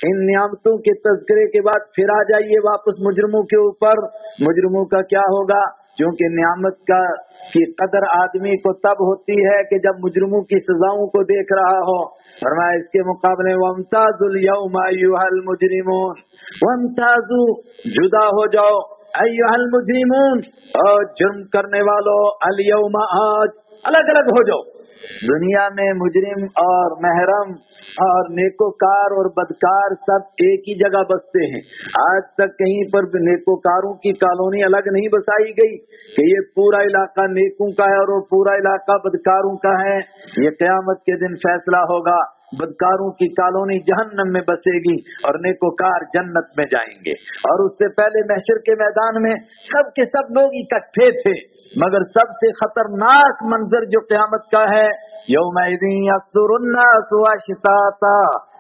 इन नियामतों के तज़किरे के बाद फिर आ जाइए वापस मुजरिमों के ऊपर। मुजरिमों का क्या होगा? क्योंकि नियामत की कदर आदमी को तब होती है कि जब मुजरिमों की सजाओं को देख रहा हो। फरमाया इसके मुकाबले वमताजुल यौमा अय्युहल मुजरिमून, वमताजु जुदा हो जाओ, अय्युहल मुजरिमून और जुर्म करने वालों, अल यौमा आज अलग अलग हो जाओ। दुनिया में मुजरिम और महरम और नेकोकार और बदकार सब एक ही जगह बसते हैं। आज तक कहीं पर नेकोकारों की कॉलोनी अलग नहीं बसाई गई कि ये पूरा इलाका नेकों का है और वो पूरा इलाका बदकारों का है। ये क़यामत के दिन फैसला होगा। बदकारों की कॉलोनी जहन्नम में बसेगी और नेकोकार जन्नत में जाएंगे। और उससे पहले महशर के मैदान में सब के सब लोग इकट्ठे थे, मगर सबसे खतरनाक मंजर जो क़यामत का है, यौमइज़िन यस्दुरुन्नासु अश्ताता,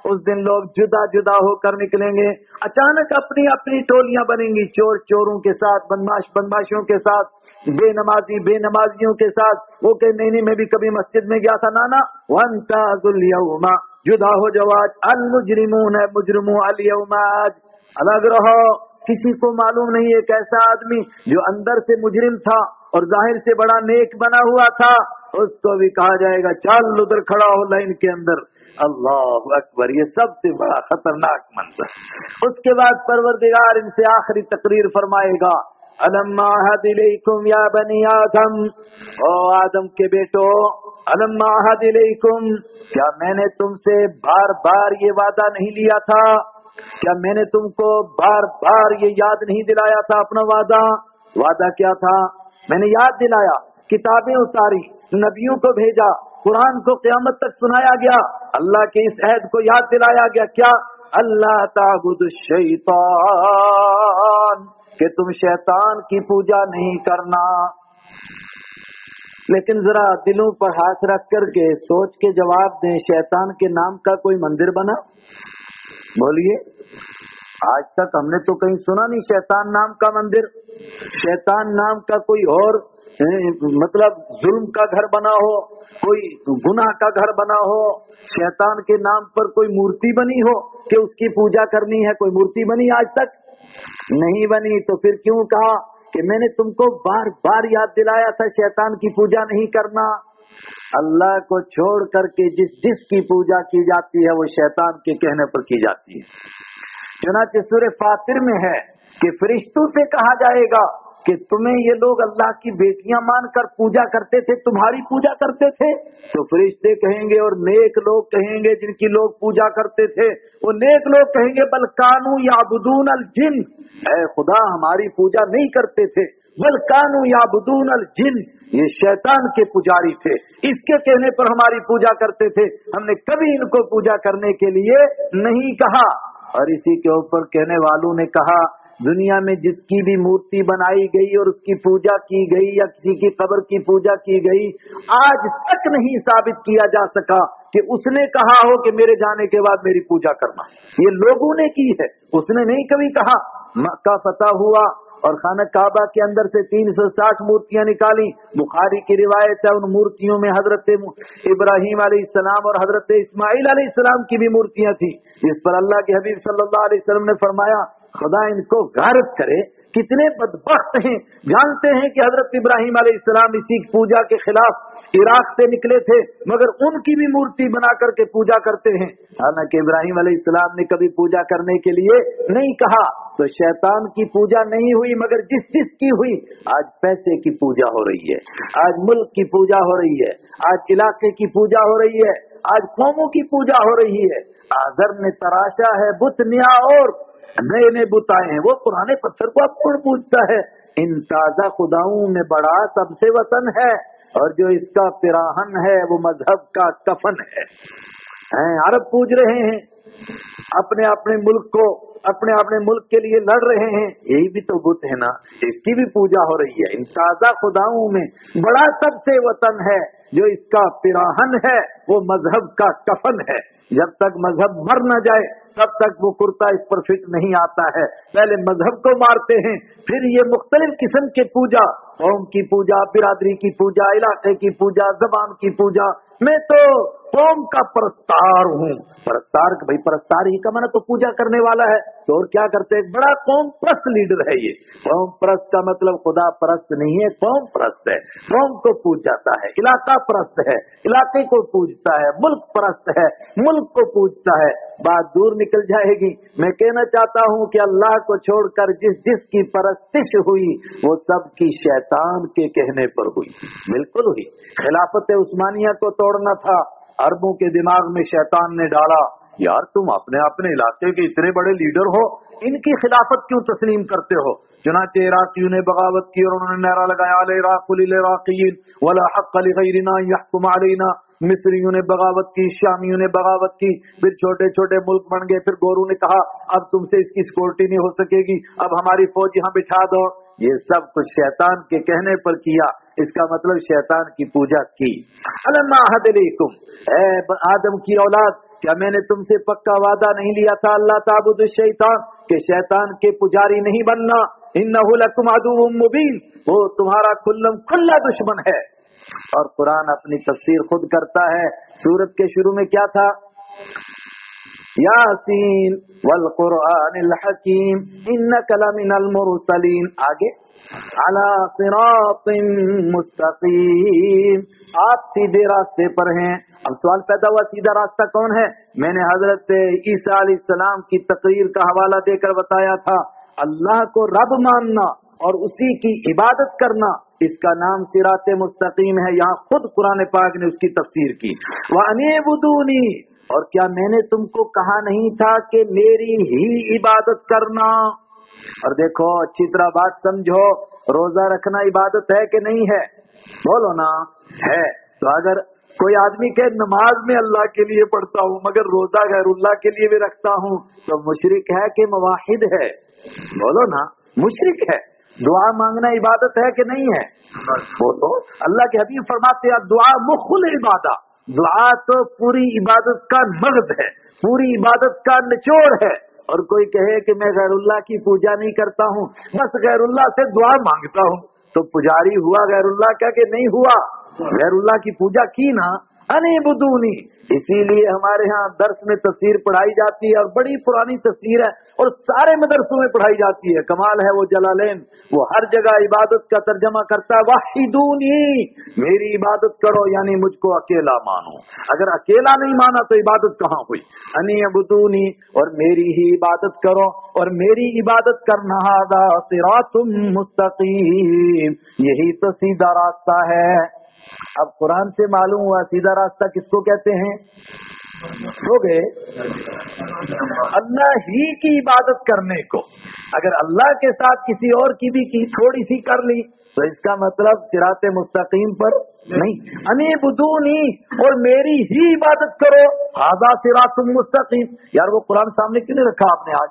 उस दिन लोग जुदा जुदा होकर निकलेंगे। अचानक अपनी अपनी टोलियां बनेंगी, चोर चोरों के साथ, बदमाश बदमाशियों के साथ, बेनमाजी बेनमाजियों के साथ। वो कहे नहीं मैं भी कभी मस्जिद में गया था नाना। वंताजुल यौमा, जुदा हो जाओ आज, अल मुजरिमून है मुजरिमू अल यौमा, आज अलग रहो। किसी को मालूम नहीं एक ऐसा आदमी जो अंदर से मुजरिम था और जाहिर से बड़ा नेक बना हुआ था, उसको भी कहा जाएगा चल उधर खड़ा हो लाइन के अंदर। अल्लाह अकबर, ये सबसे बड़ा खतरनाक मंजर। उसके बाद परवरदिगार इनसे आखिरी तकरीर फरमाएगा, अलम्मा अहद इलैकुम या बनी आदम, ओ आदम के बेटो, अलम्मा अहद इलैकुम, क्या मैंने तुमसे बार बार ये वादा नहीं लिया था? क्या मैंने तुमको बार बार ये याद नहीं दिलाया था अपना वादा? वादा क्या था? मैंने याद दिलाया, किताबें उतारी, नबियों को भेजा, कुरान को क़यामत तक सुनाया गया, अल्लाह के इस अहद को याद दिलाया गया। क्या? अल्लाह ताबुदुश शैतान, कि तुम शैतान की पूजा नहीं करना। लेकिन जरा दिलों पर हाथ रख करके सोच के जवाब दें, शैतान के नाम का कोई मंदिर बना? बोलिए, आज तक हमने तो कहीं सुना नहीं शैतान नाम का मंदिर, शैतान नाम का कोई और मतलब जुल्म का घर बना हो, कोई गुनाह का घर बना हो, शैतान के नाम पर कोई मूर्ति बनी हो कि उसकी पूजा करनी है। कोई मूर्ति बनी आज तक? नहीं बनी। तो फिर क्यों कहा कि मैंने तुमको बार बार याद दिलाया था शैतान की पूजा नहीं करना? अल्लाह को छोड़ करके जिसकी पूजा की जाती है वो शैतान के कहने पर की जाती है। चुनांचे सूरह फातिर में है कि फरिश्तों से कहा जाएगा कि तुम्हें ये लोग अल्लाह की बेटियां मानकर पूजा करते थे, तुम्हारी पूजा करते थे। तो फरिश्ते कहेंगे और नेक लोग कहेंगे, जिनकी लोग पूजा करते थे वो नेक लोग कहेंगे, बल कानू याबुदून अल जिन, ऐ खुदा हमारी पूजा नहीं करते थे, बल कानू याबुदून अल जिन, ये शैतान के पुजारी थे, इसके कहने पर हमारी पूजा करते थे, हमने कभी इनको पूजा करने के लिए नहीं कहा। और इसी के ऊपर कहने वालों ने कहा, दुनिया में जिसकी भी मूर्ति बनाई गई और उसकी पूजा की गई या किसी की कब्र की पूजा की गई, आज तक नहीं साबित किया जा सका कि उसने कहा हो कि मेरे जाने के बाद मेरी पूजा करना। ये लोगों ने की है, उसने नहीं कभी कहा। मक्का फतह हुआ और खाना काबा के अंदर से 360 मूर्तियां निकाली। बुखारी की रिवायत है, उन मूर्तियों में हजरत इब्राहीम अलैहिस्सलाम और हजरत इस्माइल अलैहिस्सलाम की भी मूर्तियां थी, जिस पर अल्लाह के हबीब सल्लल्लाहु अलैहि वसल्लम ने फरमाया, खुदा इनको गारत करे, कितने बदबख्त हैं। जानते हैं कि हजरत इब्राहीम अलैहिस्सलाम इसी पूजा के खिलाफ इराक से निकले थे, मगर उनकी भी मूर्ति बना करके पूजा करते हैं। हालांकि इब्राहीम अलैहिस्सलाम ने कभी पूजा करने के लिए नहीं कहा। तो शैतान की पूजा नहीं हुई, मगर जिस की हुई। आज पैसे की पूजा हो रही है, आज मुल्क की पूजा हो रही है, आज इलाके की पूजा हो रही है, आज कौमों की पूजा हो रही है। आज़र ने तराशा है बुत नया और नए नए बुत आए हैं, वो पुराने पत्थर को अब कौन पूछता है। इन ताजा खुदाओं में बड़ा सबसे वतन है, और जो इसका पिराहन है वो मजहब का कफन है। अरब पूज रहे हैं अपने अपने मुल्क को, अपने अपने मुल्क के लिए लड़ रहे हैं, यही भी तो बुत है ना, इसकी भी पूजा हो रही है। इन ताजा खुदाओं में बड़ा सबसे वतन है, जो इसका पिराहन है वो मजहब का कफन है। जब तक मजहब मर न जाए तब तक वो कुर्ता इस पर फिट नहीं आता है। पहले मजहब को मारते हैं, फिर ये मुख्तलिफ किस्म के पूजा, कौम की पूजा, बिरादरी की पूजा, इलाके की पूजा, जबान की पूजा में तो कौम का परस्तार हूँ। परस्तार भाई परस्तार ही का माना तो पूजा करने वाला है, तो और क्या करते हैं, बड़ा कौम परस्त लीडर है ये। कौम परस्त का मतलब खुदा परस्त नहीं है, कौम परस्त है, कौम को पूज जाता है। इलाका परस्त है, इलाके को पूजता है। मुल्क परस्त है, मुल्क को पूजता है। बात दूर निकल जाएगी। मैं कहना चाहता हूँ कि अल्लाह को छोड़कर जिस जिसकी परस्तिश हुई वो सब की शैतान के कहने पर हुई, बिल्कुल हुई। खिलाफत उस्मानिया को तोड़ना था, अरबों के दिमाग में शैतान ने डाला, यार तुम अपने इलाके के इतने बड़े लीडर हो, इनकी खिलाफत क्यों तस्लीम करते हो। चुनाचे इराकियों ने बगावत की और उन्होंने नारा लगाया अल इराक़ु लिल इराक़िय्यीन वला हक़्क़ लिग़ैरिना यहकुम अलैना। मिस्रियों ने बगावत की, शामियों ने बगावत की, फिर छोटे छोटे मुल्क बन गए। फिर गोरू ने कहा अब तुमसे इसकी सिक्योरिटी नहीं हो सकेगी, अब हमारी फौज यहाँ बिछा दो। ये सब कुछ शैतान के कहने पर किया, इसका मतलब शैतान की पूजा की। अलम अहद इलैकुम, ऐ आदम की औलाद, क्या मैंने तुमसे पक्का वादा नहीं लिया था अल्लाह ताबुदु शैतान, के शैतान के पुजारी नहीं बनना। इन्नहु लकुम अदुव्वुम मुबीन, वो तुम्हारा खुल्लम खुल्ला दुश्मन है। और कुरान अपनी तफसीर खुद करता है। सूरत के शुरू में क्या था, यासीन वल कुरआनिल हकीम इन्नका लमिनल मुरसलीन, आगे अला सिरातिम मुस्तकीम, आप सीधे रास्ते पर हैं। अब सवाल पैदा हुआ सीधा रास्ता कौन है। मैंने हजरत ईसा अलैहिस्सलाम की तकरीर का हवाला देकर बताया था, अल्लाह को रब मानना और उसी की इबादत करना, इसका नाम सिराते मुस्तकीम है। यहाँ खुद कुरान पाक ने उसकी तफसीर की। व अनिबुदूनी, और क्या मैंने तुमको कहा नहीं था कि मेरी ही इबादत करना। और देखो अच्छी तरह बात समझो, रोजा रखना इबादत है कि नहीं है, बोलो ना, है। तो अगर कोई आदमी के नमाज में अल्लाह के लिए पढ़ता हूँ मगर रोजा गैरुल्लाह के लिए भी रखता हूँ, तो मुशरिक है कि मुवाहिद है, बोलो ना, मुशरिक है। दुआ मांगना इबादत है कि नहीं है, बोलो। अल्लाह के हबीब फरमाते हैं दुआ मुखुल इबादा, दुआ तो पूरी इबादत का मगज है, पूरी इबादत का निचोड़ है। और कोई कहे कि मैं गैरुल्लाह की पूजा नहीं करता हूँ, बस गैरुल्लाह से दुआ मांगता हूँ, तो पुजारी हुआ गैरुल्लाह क्या कि नहीं हुआ, गैरुल्लाह की पूजा की ना। अनिबुदूनी, इसीलिए हमारे यहाँ दर्स में तफसीर पढ़ाई जाती है और बड़ी पुरानी तफसीर है और सारे मदरसों में पढ़ाई जाती है। कमाल है वो जलालैन, वो हर जगह इबादत का तर्जमा करता है वाहिदूनी, मेरी इबादत करो यानी मुझको अकेला मानो। अगर अकेला नहीं माना तो इबादत कहाँ हुई। अनिबुदूनी, और मेरी ही इबादत करो, और मेरी इबादत करना हादा सिरातुम मुस्तकीम, यही तो सीधा रास्ता है। अब कुरान से मालूम हुआ सीधा रास्ता किसको कहते हैं, हो गए अल्लाह ही की इबादत करने को। अगर अल्लाह के साथ किसी और की भी की थोड़ी सी कर ली तो इसका मतलब सिराते मुस्तकीम पर नहीं। अनिबुदूनी, और मेरी ही इबादत करो, हादा सिरातुम मुस्तकीम। यार वो कुरान सामने क्यों नहीं रखा आपने आज?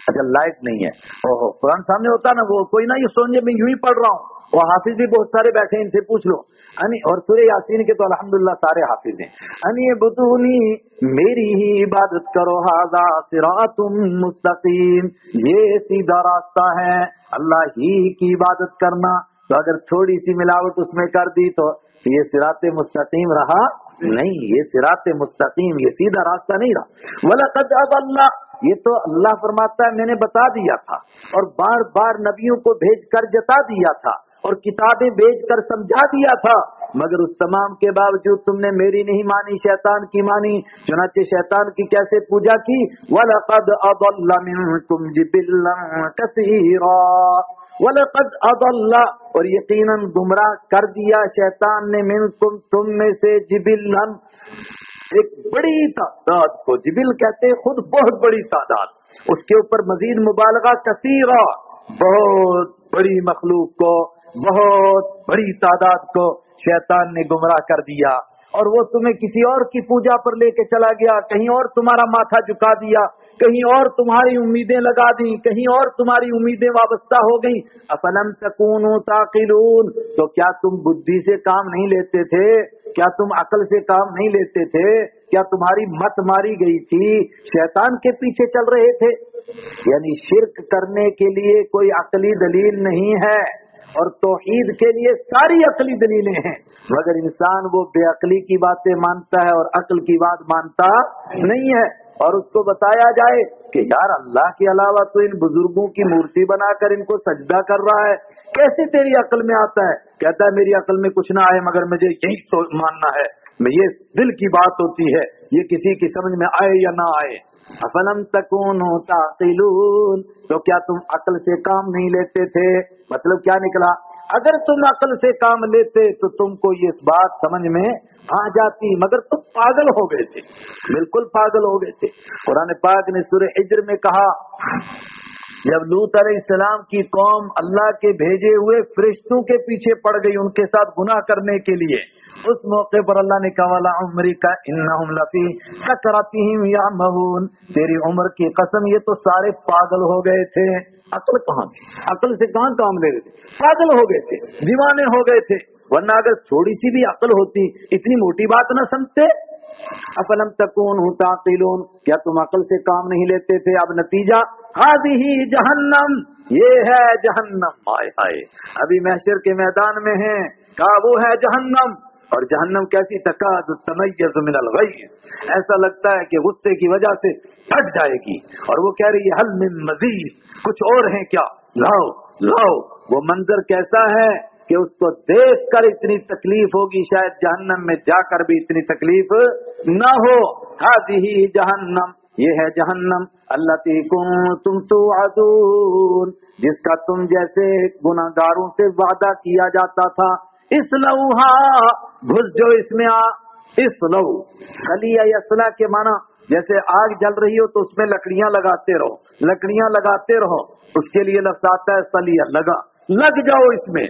अच्छा लाइट नहीं है, ओहो कुरान सामने होता ना, वो कोई ना ये सोचे मैं यूं ही पढ़ रहा हूँ, वो हाफिज भी बहुत सारे बैठे हैं, इनसे पूछ लो। और सूरह यासीन के तो अल्हम्दुलिल्लाह सारे हाफिज हैं। अनिबुदूनी, मेरी ही इबादत करो, हादा सिरातुम मुस्तकीम, ये सीधा रास्ता है, अल्लाह ही की इबादत करना। तो अगर थोड़ी सी मिलावट उसमें कर दी तो ये सिराते मुस्तकीम रहा नहीं, ये सिराते मुस्तकीम, ये सीधा रास्ता नहीं रहा। वलक़द अज़ल्ला, ये तो अल्लाह फरमाता है मैंने बता दिया था और बार बार नबियों को भेज कर जता दिया था और किताबें भेज कर समझा दिया था, मगर उस तमाम के बावजूद तुमने मेरी नहीं मानी, शैतान की मानी। चुनाचे शैतान की कैसे पूजा की, वलक़द अज़ल्ला मिनकुम जिबिल्लन कसीरा, वलक़द अज़ल्ला, और यकीनन गुमराह कर दिया शैतान ने, मिनकुम, तुम में से, जिबिल्लन, एक बड़ी तादाद को। जिबिल कहते हैं खुद बहुत बड़ी तादाद, उसके ऊपर मजीद मुबालगा कसीरा, बहुत बड़ी मखलूक को, बहुत बड़ी तादाद को शैतान ने गुमराह कर दिया। और वो तुम्हें किसी और की पूजा पर लेके चला गया, कहीं और तुम्हारा माथा झुका दिया, कहीं और तुम्हारी उम्मीदें लगा दी, कहीं और तुम्हारी उम्मीदें वाबस्ता हो गई। अफलम तकूनु ताकिलून, तो क्या तुम बुद्धि से काम नहीं लेते थे, क्या तुम अकल से काम नहीं लेते थे, क्या तुम्हारी मत मारी गई थी, शैतान के पीछे चल रहे थे। यानी शिर्क करने के लिए कोई अकली दलील नहीं है, اور توحید کے لیے ساری عقلی دلیلیں ہیں، مگر انسان وہ بے عقلی کی باتیں مانتا ہے اور عقل کی بات مانتا نہیں ہے۔ اور اس کو بتایا جائے کہ یار اللہ کے علاوہ تو ان بزرگوں کی مورتی بنا کر ان کو سجدہ کر رہا ہے، کیسے تیری عقل میں آتا ہے؟ کہتا ہے میری عقل میں کچھ نہ آئے مگر مجھے یہی ماننا ہے، یہ دل کی بات ہوتی ہے، یہ کسی کی سمجھ میں آئے یا نہ آئے۔ افلم تکونوا تعقلون، تو کیا تم عقل سے کام نہیں لیتے تھے؟ مطلب کیا نکلا؟ اگر تم عقل سے کام لیتے تو تم کو یہ بات سمجھ میں آ جاتی، مگر تم پاگل ہو گئے تھے، بالکل پاگل ہو گئے تھے۔ قرآن پاک نے سورہ حجر میں کہا جب لوط علیہ السلام کی قوم اللہ کے بھیجے ہوئے فرشتوں کے پیچھے پڑ گئی ان کے ساتھ گناہ کرنے کے لیے، اس موقع پر اللہ نے کہا لعمرک انہم لفی سکرتہم یعمہون، تیری عمر کی قسم یہ تو سارے پاگل ہو گئے تھے۔ عقل کہاں تھی؟ عقل سے کہاں کام لے رہے تھے؟ پاگل ہو گئے تھے، دیوانے ہو گئے تھے، ورنہ اگر تھوڑی سی بھی عقل ہوتی اتنی موٹی بات نہ سمجھتے۔ افلم تکونوا تعقلون، کیا تم عقل سے کام نہیں لیتے تھے؟ اب نتیجہ ہذہ جہنم، یہ ہے جہنم، ہائے ہائے، ابھی محشر کے میدان میں ہیں، کہا وہ ہے جہنم، اور جہنم کیسی تکاد تمیز من الغیظ، ایسا لگتا ہے کہ غصے کی وجہ سے پھٹ جائے گی، اور وہ کہہ رہی ہے حل من مزید، کچھ اور ہیں کیا، لاؤ لاؤ۔ وہ منظر کیسا ہے کہ اس کو دیکھ کر اتنی تکلیف ہوگی، شاید جہنم میں جا کر بھی اتنی تکلیف نہ ہو۔ ہذہ جہنم، یہ ہے جہنم، التی کنتم توعدون، جس کا تم جیسے گناہگاروں سے وعدہ کیا جاتا تھا۔ اصلوہا، گھس جو اس میں آ، اصلو، خلیہ یصلا کے معنی جیسے آگ جل رہی ہو تو اس میں لکڑیاں لگاتے رہو، لکڑیاں لگاتے رہو، اس کے لیے لفظ آتا ہے صلیہ، لگ جاؤ اس میں۔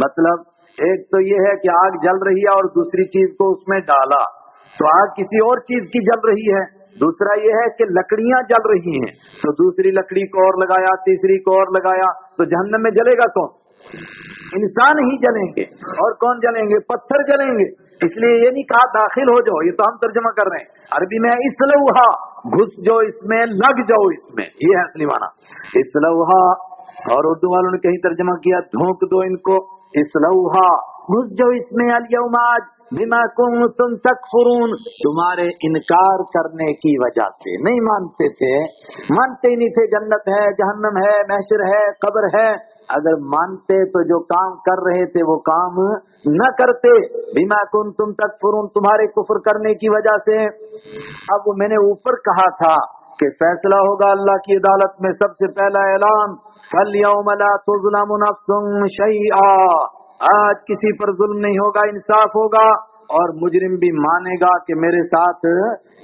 مطلب ایک تو یہ ہے کہ آگ جل رہی ہے اور دوسری چیز کو اس میں ڈالا تو آگ کسی اور چیز کی جل رہی ہے، دوسرا یہ ہے کہ لکڑیاں جل رہی ہیں تو دوسری لکڑی کو اور لگایا، تیسری کو اور لگایا، تو جہنم میں جلے گا کون؟ انسان ہی جلیں گے، اور کون جلیں گے؟ پتھر جلیں گے۔ اس لیے یہ نہیں کہا داخل ہو جاؤ، یہ تو ہم ترجمہ کر رہے ہیں، عربی میں اسلوہا، گھس جو اس میں، لگ جاؤ اس میں، یہ ہے اصلی معنی اسلوہا۔ اور اردو والوں نے کہیں ترجمہ کیا دھونک دو ان کو، اسلوہا، گھس جاؤ اس میں، الیوم آج، بما کنتم تکفرون، تمہارے انکار کرنے کی وجہ سے، نہیں مانتے تھے، مانتے ہی نہیں تھے جنت ہے، جہنم ہے، محشر ہے، قبر ہے۔ اگر مانتے تو جو کام کر رہے تھے وہ کام نہ کرتے، بما کنتم تکفرون، تمہارے کفر کرنے کی وجہ سے۔ اب میں نے اوپر کہا تھا کہ فیصلہ ہوگا اللہ کی عدالت میں، سب سے پہلا اعلان فَالْيَوْمَ لَا تُظْلَمُ نَفْسٌ شَيْئًا، آج کسی پر ظلم نہیں ہوگا، انصاف ہوگا، اور مجرم بھی مانے گا کہ میرے ساتھ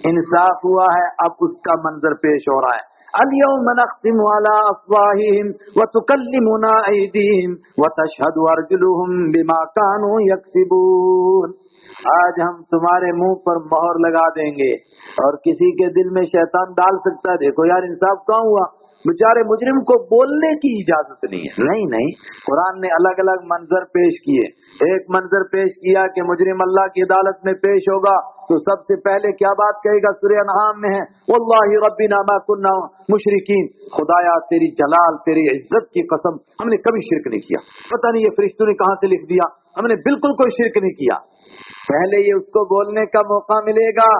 انصاف ہوا ہے، اب اس کا منظر پیش ہو رہا ہے۔ اليوم نختم على افواههم وتكلمنا ايديهم وتشهد ارجلهم بما كانوا يكسبون، آج ہم تمہارے منہ پر مہر لگا دیں گے، اور کسی کے دل میں شیطان ڈال سکتا ہے دیکھو یار انصاف کہاں ہوا، بیچارے مجرم کو بولنے کی اجازت نہیں ہے۔ نہیں، قرآن نے الگ الگ منظر پیش کیے۔ ایک منظر پیش کیا کہ مجرم اللہ کی عدالت میں پیش ہوگا تو سب سے پہلے کیا بات کہے گا؟ سورہ انعام میں ہے واللہ ربنا ما كنا مشرکین، خدایا تیری جلال، تیری عزت کی قسم، ہم نے کبھی شرک نہیں کیا، پتہ نہیں یہ فرشتوں نے کہاں سے لکھ دیا، ہم نے بالکل کوئی شرک نہیں کیا۔ پہلے یہ اس کو بولنے کا موقع ملے گا،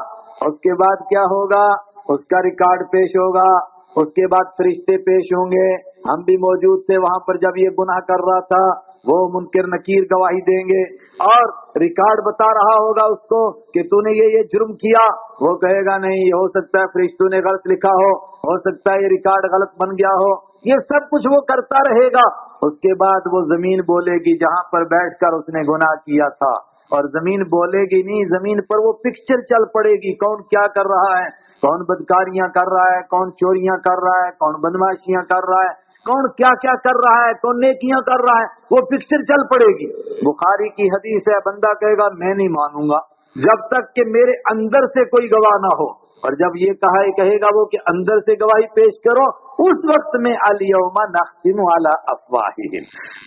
اس کے بعد کیا ہوگا؟ اس کا ریکارڈ پیش ہوگا، اس کے بعد فرشتے پیش ہوں گے، ہم بھی موجود تھے وہاں پر جب یہ گناہ کر رہا تھا، وہ منکر نکیر گواہی دیں گے، اور ریکارڈ بتا رہا ہوگا اس کو کہ تو نے یہ جرم کیا، وہ کہے گا نہیں، یہ ہو سکتا ہے فرشتوں نے غلط لکھا ہو سکتا ہے یہ ریکارڈ غلط بن گیا ہو، یہ سب کچھ وہ کرتا رہے گا۔ اس کے بعد وہ زمین بولے گی جہاں پر بیٹھ کر اس نے گناہ کیا تھا، اور زمین بولے گی نہیں، زمین پر وہ پکچر چل پڑے گی، کون کیا کر رہا ہے، کون بدکاریاں کر رہا ہے، کون چوریاں کر رہا ہے، کون بدماشیاں کر رہا ہے، کون کیا کیا کر رہا ہے، کون نیکیاں کر رہا ہے، وہ پکچر چل پڑے گی۔ بخاری کی حدیث ہے، بندہ کہے گا میں نہیں مانوں گا جب تک کہ میرے اندر سے کوئی گواہ نہ ہو، اور جب یہ کہے گا وہ کہ اندر سے گواہی پیش کرو، اس وقت میں الیوم نختم علی افواہہم،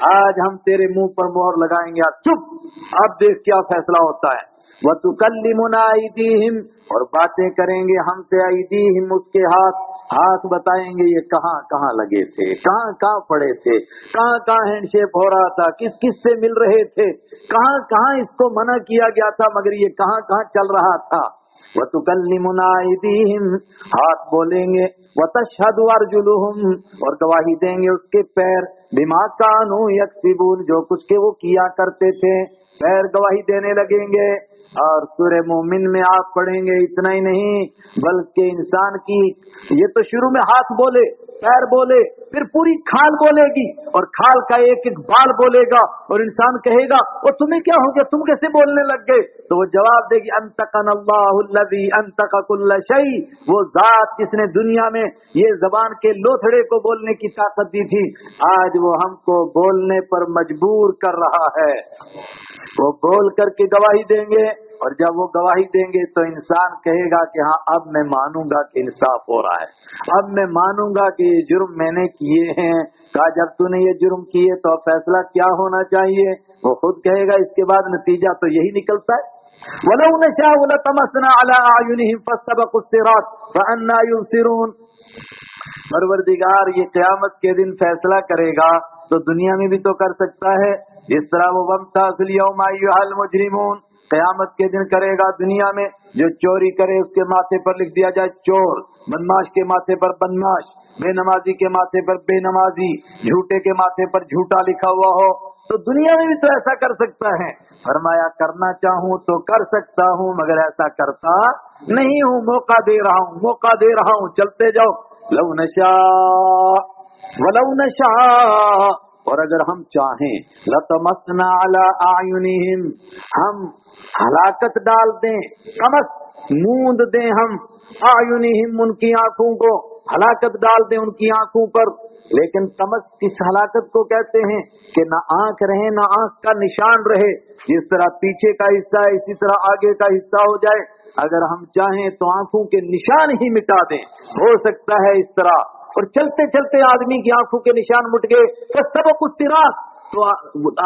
آج ہم تیرے منہ پر مہر لگائیں گے، چپ، اب دیکھ کیا فیصلہ ہوتا ہے۔ वतुकल्लिमुना अयदीहिम, और बातें करेंगे हमसे अयदीहिम, उसके हाथ बताएंगे ये कहाँ कहाँ लगे थे, कहाँ कहाँ पड़े थे, कहाँ कहाँ हैंडशेक हो रहा था, किस किस से मिल रहे थे, कहाँ कहाँ इसको मना किया गया था मगर ये कहाँ कहाँ चल रहा था। वतुकल्लिमुना अयदीहिम, हाथ बोलेंगे, वतशहदु अर्जुलुहुम, और गवाही देंगे उसके पैर, बिमा कानू यक्सिबून, जो कुछ के वो किया करते थे, पैर गवाही देने लगेंगे। और सूरह मोमिन में आप पढ़ेंगे, इतना ही नहीं बल्कि इंसान की, ये तो शुरू में हाथ बोले, पैर बोले, फिर पूरी खाल बोलेगी और खाल का एक एक बाल बोलेगा, और इंसान कहेगा वो तुम्हें क्या हो गया, तुम कैसे बोलने लग गए? तो वो जवाब देगी अंतकनल्लाहुल्लज़ी अंतका कुल्ल शै, वो जात जिसने दुनिया में ये जबान के लोथड़े को बोलने की ताकत दी थी, आज वो हमको बोलने पर मजबूर कर रहा है। वो बोल करके गवाही देंगे, और जब वो गवाही देंगे तो इंसान कहेगा कि हाँ अब मैं मानूंगा कि इंसाफ हो रहा है, अब मैं मानूंगा कि ये जुर्म मैंने किए हैं। कहा जब तूने ये जुर्म किए तो फैसला क्या होना चाहिए? वो खुद कहेगा, इसके बाद नतीजा तो यही निकलता है। वलौ नशाअ लतमसना अला अयुनिहिम फस्तबक़ुस सिरात फअन्ना युबसिरून। परवरदिगार ये क़यामत के दिन फैसला करेगा तो दुनिया में भी तो कर सकता है, जिस तरह वो वम्ताज़िल यौमा अय्युहल मुजरिमून क़यामत के दिन करेगा। दुनिया में जो चोरी करे उसके माथे पर लिख दिया जाए चोर, बदमाश के माथे पर बदमाश, बेनमाजी के माथे पर बेनमाजी, झूठे के माथे पर झूठा लिखा हुआ हो, तो दुनिया में भी तो ऐसा कर सकता है। फरमाया करना चाहूँ तो कर सकता हूँ मगर ऐसा करता नहीं हूँ, मौका दे रहा हूँ, मौका दे रहा हूँ, चलते जाओ। लौ नशा वलौ नशा, और अगर हम चाहें लतमसना अला आयुनिहिम, हम हलाकत डाल दें, कमस मूंद दें हम आयुनिहिम, उनकी आंखों को हलाकत डाल दें उनकी आंखों पर। लेकिन तमस किस हलाकत को कहते हैं कि ना आंख रहे ना आंख का निशान रहे, जिस तरह पीछे का हिस्सा है इसी तरह आगे का हिस्सा हो जाए। अगर हम चाहें तो आंखों के निशान ही मिटा दें, हो सकता है इस तरह। और चलते चलते आदमी की आंखों के निशान मिट गए तो सबकुछ सिरात, तो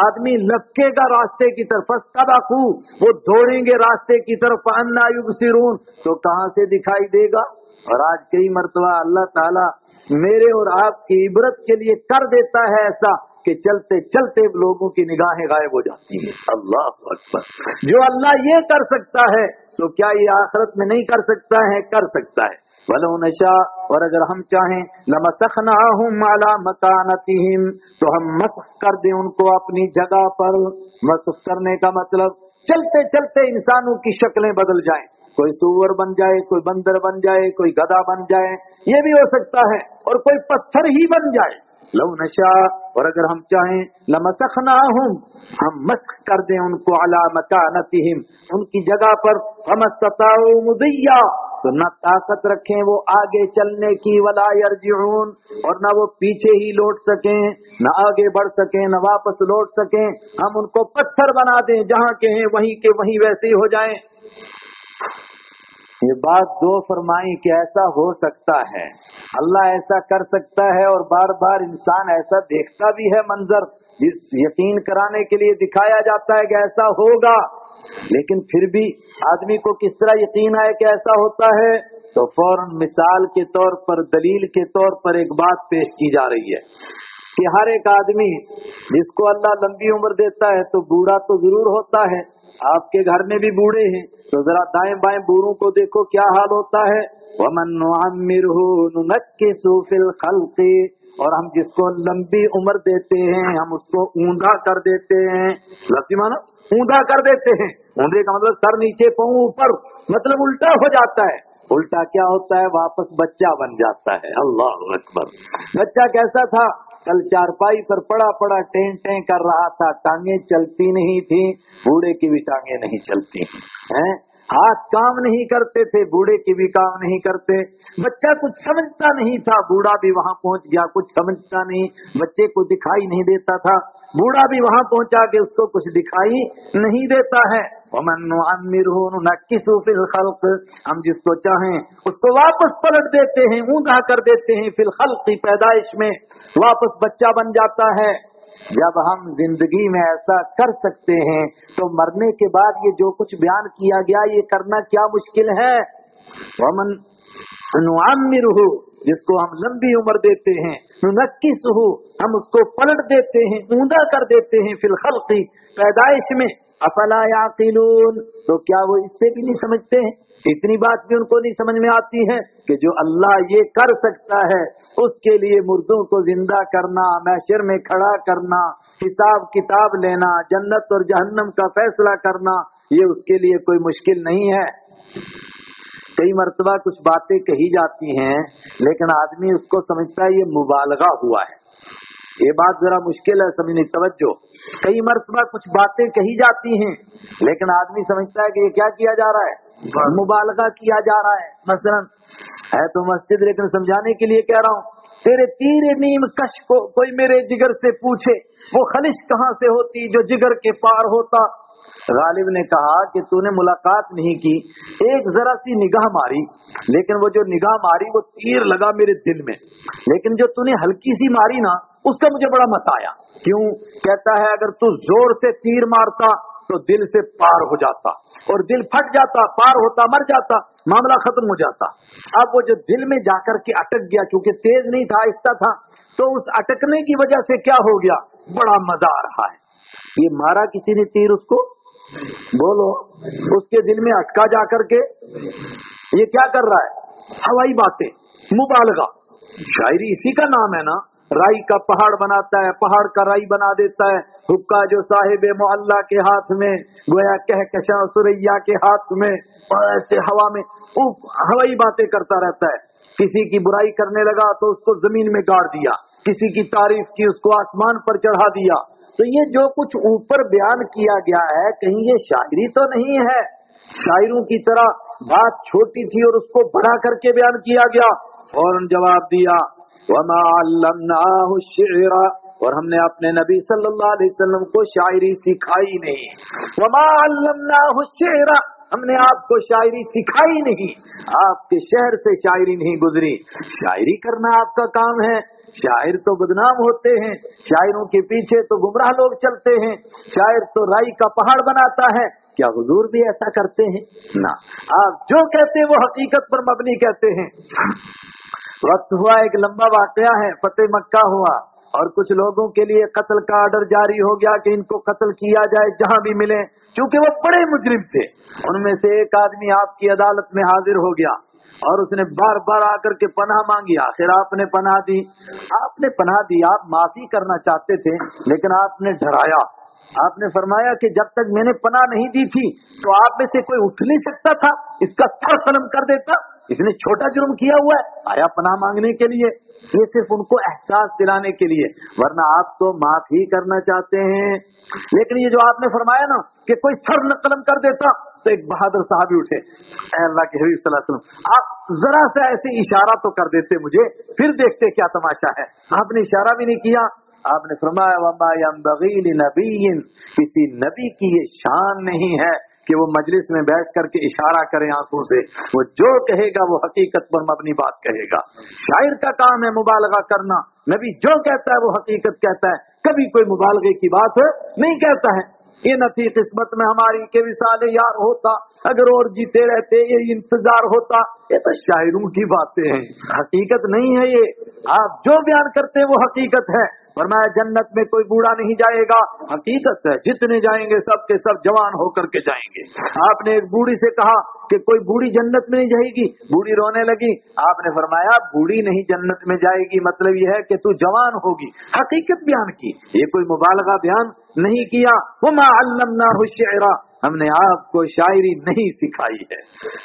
आदमी लपकेगा रास्ते की तरफ, फस्तबकू, वो दौड़ेंगे रास्ते की तरफ, अन्ना युबसिरून, तो कहां से दिखाई देगा। और आज कई मर्तबा अल्लाह ताला मेरे और आपकी इबरत के लिए कर देता है ऐसा कि चलते चलते लोगों की निगाहें गायब हो जाती हैं। अल्लाह अकबर, जो अल्लाह ये कर सकता है तो क्या ये आखिरत में नहीं कर सकता है? कर सकता है। वलौ नशा, और अगर हम चाहें लमसखनाहुम अला मकानतिहिम, तो हम मस्ख कर दें उनको अपनी जगह पर। मस्ख करने का मतलब चलते चलते इंसानों की शक्लें बदल जाएं, कोई सूअर बन जाए, कोई बंदर बन जाए, कोई गधा बन जाए, ये भी हो सकता है, और कोई पत्थर ही बन जाए। लौ नशा, और अगर हम चाहें लमसखनाहुम, हम मस्ख कर दें उनको अला मकानतिहिम, उनकी जगह पर। फमस्तताउ मुदिया, तो न ताकत रखें वो आगे चलने की, वला यरजिऊन, और न वो पीछे ही लौट सकें, न आगे बढ़ सकें, न वापस लौट सकें। हम उनको पत्थर बना दें, जहाँ के हैं वहीं के वहीं वैसे ही हो जाएं। ये बात दो फरमाई कि ऐसा हो सकता है, अल्लाह ऐसा कर सकता है, और बार बार इंसान ऐसा देखता भी है मंजर, जिस यकीन कराने के लिए दिखाया जाता है कि ऐसा होगा, लेकिन फिर भी आदमी को किस तरह यकीन आए कि ऐसा होता है। तो फौरन मिसाल के तौर पर, दलील के तौर पर एक बात पेश की जा रही है कि हर एक आदमी जिसको अल्लाह लंबी उम्र देता है तो बूढ़ा तो जरूर होता है। आपके घर में भी बूढ़े हैं, तो जरा दाएं बाएं बूढ़ों को देखो क्या हाल होता है। वमन नुअम्मिरहु नुनक्किसु फिल खल्क़ि, और हम जिसको लंबी उम्र देते हैं हम उसको ऊंधा कर देते हैं। लफ्ज़ी माना ऊंधा कर देते हैं, ऊंधे का मतलब सर नीचे पाँव ऊपर, मतलब उल्टा हो जाता है। उल्टा क्या होता है? वापस बच्चा बन जाता है। अल्लाह अकबर। बच्चा कैसा था? कल चारपाई पर पड़ा पड़ा टें टें कर रहा था, टांगे चलती नहीं थी, बूढ़े की भी टांगे नहीं चलती हैं, हाथ काम नहीं करते थे, बूढ़े की भी काम नहीं करते। बच्चा कुछ समझता नहीं था, बूढ़ा भी वहां पहुंच गया कुछ समझता नहीं, बच्चे को दिखाई नहीं देता था, बूढ़ा भी वहां पहुंचा के उसको कुछ दिखाई नहीं देता है। वमन नुअम्मिरहु नुनक्किसु फिल खल्क़, हम जिसको चाहें उसको वापस पलट देते हैं, ऊंधा कर देते हैं, फिल खल्क़ पैदाइश में, वापस बच्चा बन जाता है। جب हम जिंदगी में ऐसा कर सकते हैं तो मरने के बाद ये जो कुछ बयान किया गया ये करना क्या मुश्किल है। वमन नुअम्मिरुहु, जिसको हम लंबी उम्र देते हैं, नुनक्किसहु, हम उसको पलट देते हैं, ऊंधा कर देते हैं, फिल खल्क़ि, पैदाइश में, अफला याक़िलून, तो क्या वो इससे भी नहीं समझते हैं। इतनी बात भी उनको नहीं समझ में आती है कि जो अल्लाह ये कर सकता है उसके लिए मुर्दों को जिंदा करना, महशर में खड़ा करना, हिसाब किताब लेना, जन्नत और जहन्नम का फैसला करना, ये उसके लिए कोई मुश्किल नहीं है। कई मर्तबा कुछ बातें कही जाती हैं लेकिन आदमी उसको समझता है ये मुबालगा हुआ है। ये बात जरा मुश्किल है समझने, तवज्जो। कई मर्तबा कुछ बातें कही जाती हैं लेकिन आदमी समझता है कि ये क्या किया जा रहा है, मुबालगा किया जा रहा है। मसलन है तो मस्जिद, लेकिन समझाने के लिए कह रहा हूँ, तेरे तीरे नीम कश को कोई मेरे जिगर से पूछे वो खलिश कहाँ से होती जो जिगर के पार होता। गालिब ने कहा कि तूने मुलाकात नहीं की, एक जरा सी निगाह मारी, लेकिन वो जो निगाह मारी वो तीर लगा मेरे दिल में, लेकिन जो तूने हल्की सी मारी ना उसका मुझे बड़ा मजा आया। क्यों? कहता है अगर तू जोर से तीर मारता तो दिल से पार हो जाता और दिल फट जाता, पार होता, मर जाता, मामला खत्म हो जाता। अब वो जो दिल में जाकर के अटक गया, क्योंकि तेज नहीं था, आहिस्ता था, तो उस अटकने की वजह से क्या हो गया, बड़ा मजा आ रहा है। ये मारा किसी ने तीर उसको, बोलो, उसके दिल में अटका जाकर के, ये क्या कर रहा है, हवाई बातें, मुबालगा। शायरी इसी का नाम है ना, राई का पहाड़ बनाता है, पहाड़ का राई बना देता है। हुक्का जो साहिब मोहल्ला के हाथ में, गोया कहकशां सुरैया के हाथ में, और ऐसे हवा में हवाई बातें करता रहता है। किसी की बुराई करने लगा तो उसको जमीन में गाड़ दिया, किसी की तारीफ की उसको आसमान पर चढ़ा दिया। तो ये जो कुछ ऊपर बयान किया गया है, कहीं ये शायरी तो नहीं है। शायरों की तरह बात छोटी थी और उसको बड़ा करके बयान किया गया। फौरन जवाब दिया, वमा अल्लमनाहु शि'रा, और हमने अपने नबी सल्लल्लाहु अलैहि वसल्लम को शायरी सिखाई नहीं। वमा अल्लमनाहु शि'रा, हमने आपको शायरी सिखाई नहीं, आपके शहर से शायरी नहीं गुजरी। शायरी करना आपका काम है। शायर तो बदनाम होते हैं, शायरों के पीछे तो गुमराह लोग चलते हैं। शायर तो राई का पहाड़ बनाता है। क्या हुजूर भी ऐसा करते हैं? ना, आप जो कहते हैं वो हकीकत पर मबनी कहते हैं। वक्त हुआ, एक लंबा वाकया है, फतेह मक्का हुआ और कुछ लोगों के लिए कत्ल का आर्डर जारी हो गया कि इनको कत्ल किया जाए जहां भी मिले, क्योंकि वो बड़े मुजरिम थे। उनमें से एक आदमी आपकी अदालत में हाजिर हो गया और उसने बार बार आकर के पनाह मांगी। आखिर आपने पनाह दी। आपने पनाह दी, आप माफी करना चाहते थे लेकिन आपने डराया। आपने फरमाया कि जब तक मैंने पनाह नहीं दी थी तो आप में से कोई उठ नहीं सकता था, इसका सर कलम कर देता। इसने छोटा जुर्म किया हुआ है, आया पनाह मांगने के लिए। ये सिर्फ उनको एहसास दिलाने के लिए, वरना आप तो माफी करना चाहते हैं। लेकिन ये जो आपने फरमाया ना कि कोई सर न कलम कर देता, तो एक बहादुर साहबी उठे, अल्लाह के हबीब सल्लल्लाहु अलैहि वसल्लम, आप जरा सा ऐसे इशारा तो कर देते मुझे, फिर देखते क्या तमाशा है। आपने इशारा भी नहीं किया। आपने फरमाया वमा यंबगी लिनबिय्यिन, किसी नबी की ये शान नहीं है कि वो मजलिस में बैठ करके इशारा करे आंखों से। वो जो कहेगा वो हकीकत पर मबनी बात कहेगा। शायर का काम है मुबालगा करना, नबी जो कहता है वो हकीकत कहता है, कभी कोई मुबालगे की बात नहीं कहता है। ये न थी किस्मत में हमारी के विसाले यार होता, अगर और जीते रहते ये इंतजार होता। ये तो शायरों की बातें हैं, हकीकत नहीं है ये। आप जो बयान करते हैं वो हकीकत है। फरमाया जन्नत में कोई बूढ़ा नहीं जाएगा, हकीकत है, जितने जाएंगे सब के सब जवान होकर के जाएंगे। आपने एक बूढ़ी से कहा कि कोई बूढ़ी जन्नत में नहीं जाएगी, बूढ़ी रोने लगी। आपने फरमाया बूढ़ी नहीं जन्नत में जाएगी, मतलब यह है कि तू जवान होगी। हकीकत बयान की, ये कोई मुबालगा बयान नहीं किया। वमा अल्लमनाहु शि'रा, हमने आपको शायरी नहीं सिखाई है।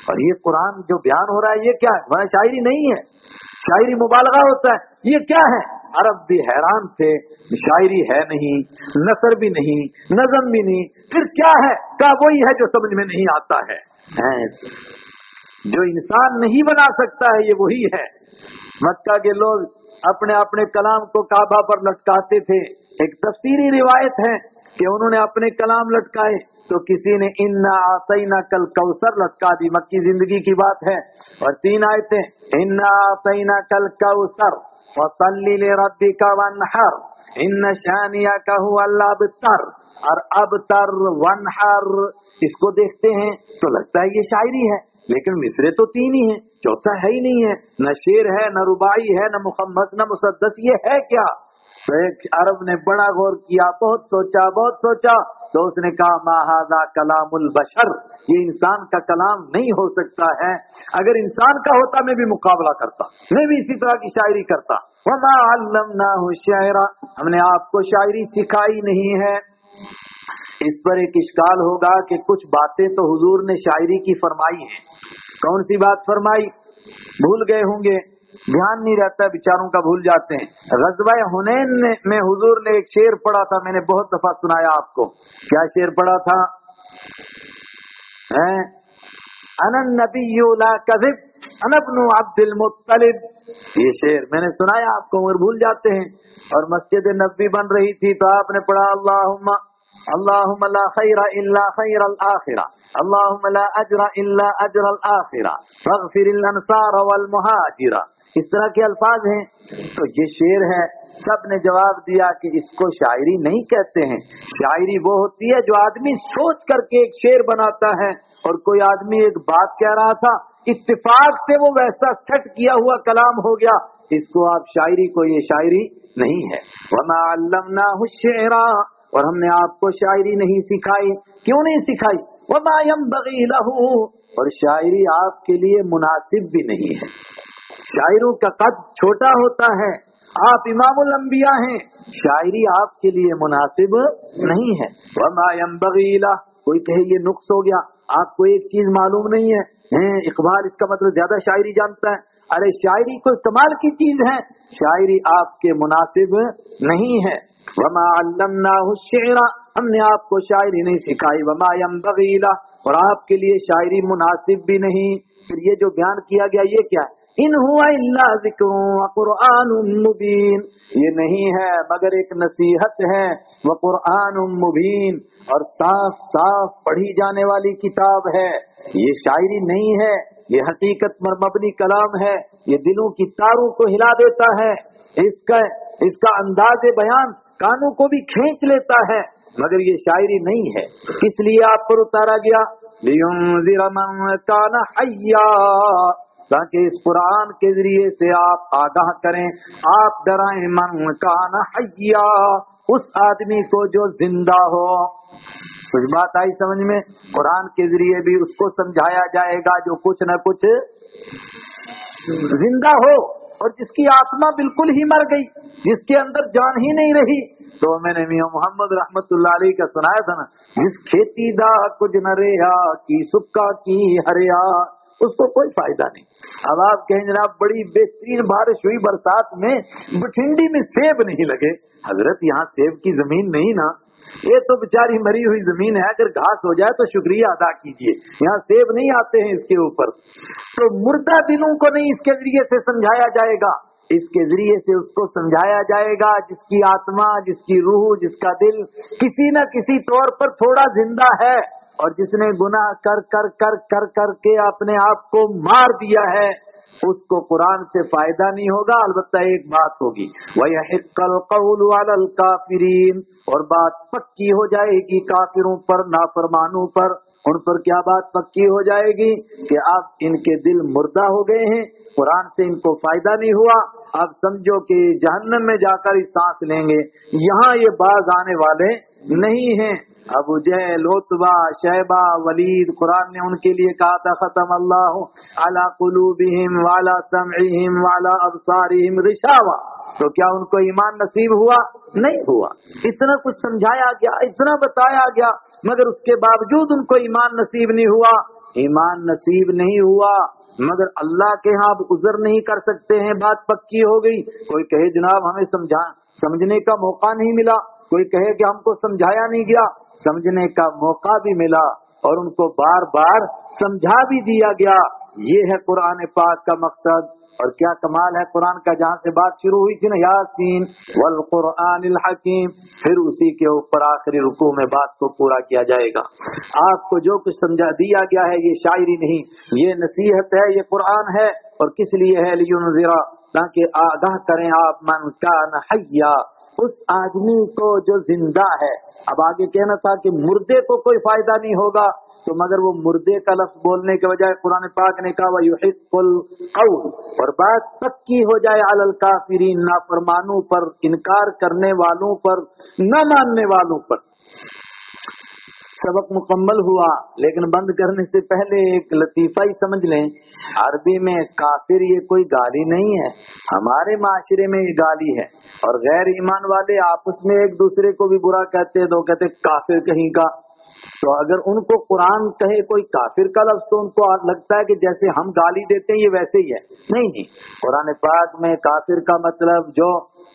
और ये कुरान जो बयान हो रहा है ये क्या है? वह शायरी नहीं है, शायरी मुबालगा होता है। ये क्या है? अरब भी हैरान थे, शायरी है नहीं, नसर भी नहीं, नज़म भी नहीं, फिर क्या है? क्या वही है जो समझ में नहीं आता है। जो इंसान नहीं बना सकता है ये वही है। मक्का के लोग अपने अपने कलाम को काबा पर लटकाते थे। एक तफसीरी रिवायत है کہ انہوں نے اپنے کلام لٹکائے، تو کسی نے انا آتینا کل کوثر لٹکا دی، مکی زندگی کی بات ہے، اور 3 آیتیں انا آتینا کل کوثر فصلی لربک وانحر ان شانئک هو الابتر، اور ابتر وانحر اس کو دیکھتے ہیں تو لگتا ہے یہ شاعری ہے، لیکن مصرے تو 3 ہی ہیں، چوتھا ہے ہی نہیں ہے، نہ شعر ہے، نہ رباعی ہے، نہ مخمس، نہ مسدس، یہ ہے کیا؟ تو ایک عرب نے بڑا غور کیا، بہت سوچا، تو اس نے کہا ما ھذا کلام البشر، یہ انسان کا کلام نہیں ہو سکتا ہے، اگر انسان کا ہوتا میں بھی مقابلہ کرتا، میں بھی اسی طرح کی شاعری کرتا۔ وما علمناہ الشعر، ہم نے آپ کو شاعری سکھائی نہیں ہے۔ اس پر ایک اشکال ہوگا کہ کچھ باتیں تو حضور نے شاعری کی فرمائی ہیں، کون سی بات فرمائی؟ بھول گئے ہوں گے، دھیان نہیں رہتا بیچاروں کا، بھول جاتے ہیں۔ غزوہ حنین میں حضور نے ایک شعر پڑھا تھا، میں نے بہت دفعہ سنایا آپ کو، کیا شعر پڑھا تھا؟ انا النبی لا کذب انا ابن عبد المطلب، یہ شعر میں نے سنایا آپ کو، مگر بھول جاتے ہیں۔ اور مسجد نبوی بن رہی تھی تو آپ نے پڑھا اللہم لا خیر الا خیر الآخرہ، اللہم لا اجر الا اجر الآخرہ، فاغفر الانصار والمہاجرہ، اس طرح کے الفاظ ہیں۔ تو یہ شعر ہے، سب نے جواب دیا کہ اس کو شاعری نہیں کہتے ہیں، شاعری وہ ہوتی ہے جو آدمی سوچ کر کے ایک شعر بناتا ہے، اور کوئی آدمی ایک بات کہہ رہا تھا، اتفاق سے وہ ویسا سیٹ کیا ہوا کلام ہو گیا، اس کو آپ شاعری کو، یہ شاعری نہیں ہے۔ وما علمناہ الشعر، اور ہم نے آپ کو شاعری نہیں سکھائی، کیوں نہیں سکھائی؟ وما ينبغي له، اور شاعری آپ کے لیے مناسب بھی نہیں ہے، شاعروں کا قد چھوٹا ہوتا ہے، آپ امام الانبیاء ہیں، شاعری آپ کے لیے مناسب نہیں ہے۔ وما ينبغي له، کوئی کہے یہ نقص ہو گیا، آپ کو ایک چیز معلوم نہیں ہے، اقبال اس کا مطلب زیادہ شاعری جانتا ہے، ارے شاعری کوئی کمال کی چیز ہے، شاعری آپ کے مناسب نہیں ہے۔ وما علمناہ الشعر، ہم نے آپ کو شاعری نہیں سکھائی، وما ينبغي له، اور آپ کے لیے شاعری مناسب بھی نہیں۔ پھر یہ جو بیان کیا گیا یہ کیا ہے؟ ان هو الا ذکر وقرآن مبین، یہ نہیں ہے مگر ایک نصیحت ہے، وقرآن مبین، اور صاف صاف پڑھی جانے والی کتاب ہے، یہ شاعری نہیں ہے، یہ حقیقت پر مبنی کلام ہے، یہ دلوں کی تاروں کو ہلا دیتا ہے، اس کا انداز بیان کانوں کو بھی کھینچ لیتا ہے، مگر یہ شاعری نہیں ہے۔ کس لیے آپ پر اتارا گیا؟ لِيُنذِرَ مَن كَانَ حَيًّا، تاکہ اس قرآن کے ذریعے سے آپ آگاہ کریں، آپ ڈرائیں، من کان حیا، اس آدمی کو جو زندہ ہو۔ کچھ بات آئی سمجھ میں؟ قرآن کے ذریعے بھی اس کو سمجھایا جائے گا جو کچھ نہ کچھ زندہ ہو، اور جس کی آتما بالکل ہی مر گئی، جس کے اندر جان ہی نہیں رہی۔ تو میں نے میاں محمد رحمت اللہ علیہ کا سنایا تھا نا، جس کھیتی دا کچھ نہ رہا کی سکا کی ہریا، اس کو کوئی فائدہ نہیں۔ اب آپ کہیں جناب بڑی بہترین بارش ہوئی، برسات میں بٹھنڈی میں سیب نہیں لگے، حضرت یہاں سیب کی زمین نہیں نا، یہ تو بیچاری مری ہوئی زمین ہے، اگر گھاس ہو جائے تو شکریہ ادا کیجئے، یہاں سیب نہیں آتے ہیں اس کے اوپر۔ تو مردہ دلوں کو نہیں اس کے ذریعے سے سمجھایا جائے گا، اس کے ذریعے سے اس کو سمجھایا جائے گا جس کی آتما، جس کی روح، جس کا دل کسی نہ کسی طور پر تھوڑا زندہ ہے، اور جس نے گناہ کر کر کر کر کر کے اپنے آپ کو مار دیا ہے، اس کو قرآن سے فائدہ نہیں ہوگا۔ البتہ ایک بات ہوگی، وَيَحِقَّ الْقَوْلُ عَلَى الْكَافِرِينَ، اور بات پکی ہو جائے گی کافروں پر، نافرمانوں پر۔ ان پر کیا بات پکی ہو جائے گی کہ اب ان کے دل مردہ ہو گئے ہیں، قرآن سے ان کو فائدہ نہیں ہوا، اب سمجھو کہ جہنم میں جا کر ہی سانس لیں گے، یہاں یہ باز آنے والے نہیں ہیں۔ ابو جہل، عتبہ، شیبہ، ولید، قرآن نے ان کے لیے کہا تھا ختم اللہ علی قلوبہم وعلی سمعہم وعلی ابصارہم غشاوہ، تو کیا ان کو ایمان نصیب ہوا؟ نہیں ہوا۔ اتنا کچھ سمجھایا گیا، اتنا بتایا گیا، مگر اس کے باوجود ان کو ایمان نصیب نہیں ہوا۔ ایمان نصیب نہیں ہوا مگر اللہ کے ہاں اب عذر نہیں کر سکتے ہیں، بات پکی ہو گئی۔ کوئی کہے جناب ہمیں سمجھنے کا موقع نہیں ملا، کوئی کہے کہ ہم کو سمجھایا نہیں گیا، سمجھنے کا موقع بھی ملا اور ان کو بار بار سمجھا بھی دیا گیا، یہ ہے قرآن پاک کا مقصد. اور کیا کمال ہے قرآن کا, جہاں سے بات شروع ہوئی تھی نا یاسین والقرآن الحکیم, پھر اسی کے اوپر آخری رکوع میں بات کو پورا کیا جائے گا. آپ کو جو کچھ سمجھا دیا گیا ہے یہ شاعری نہیں, یہ نصیحت ہے, یہ قرآن ہے. اور کس لیے ہے؟ لینذر, تاکہ آگاہ کریں آپ من کان حیا, اس آدمی کو جو زندہ ہے. اب آگے کہنا تھا کہ مردے کو کوئی فائدہ نہیں ہوگا, تو مگر وہ مردے کا لفظ بولنے کے بجائے قرآن پاک نے کہا وَيُحِقُّ الْقَوْلُ, اور بات پکی ہو جائے عَلَى الْكَافِرِينَ, نافرمانوں پر, انکار کرنے والوں پر, نہ ماننے والوں پر. سبق مکمل ہوا, لیکن بند کرنے سے پہلے ایک لطیفہ ہی سمجھ لیں. عربی میں کافر یہ کوئی گالی نہیں ہے, ہمارے معاشرے میں یہ گالی ہے. اور غیر ایمان والے آپس میں ایک دوسرے کو بھی برا کہتے ہیں, تو کہتے کافر کہیں کا. تو اگر ان کو قرآن کہے کوئی کافر کا لفظ تو ان کو لگتا ہے کہ جیسے ہم گالی دیتے ہیں یہ ویسے ہی ہے. نہیں, قرآن پاک میں کافر کا مطلب جو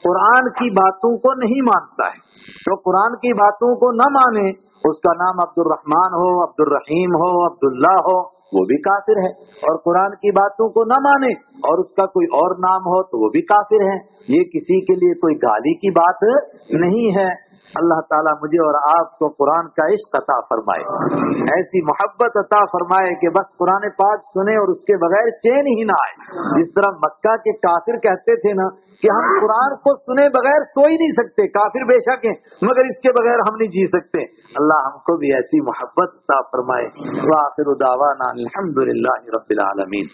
قرآن کی باتوں کو نہیں مانتا ہے. تو قرآن کی باتوں کو نہ مانے, اس کا نام عبد الرحمن ہو, عبد الرحیم ہو, عبداللہ ہو, وہ بھی کافر ہے. اور قرآن کی باتوں کو نہ مانے اور اس کا کوئی اور نام ہو تو وہ بھی کافر ہے. یہ کسی کے لیے کوئی گالی کی بات نہیں ہے. اللہ تعالیٰ مجھے اور آپ کو قرآن کا عشق عطا فرمائے, ایسی محبت عطا فرمائے کہ بس قرآن پاک سنے اور اس کے بغیر چین ہی نہ آئے. جس طرح مکہ کے کافر کہتے تھے نا کہ ہم قرآن کو سنے بغیر سو ہی نہیں سکتے, کافر بے شک ہیں مگر اس کے بغیر ہم نہیں جی سکتے. اللہ ہم کو بھی ایسی محبت عطا فرمائے. وآخر دعوانا الحمدللہ رب العالمین.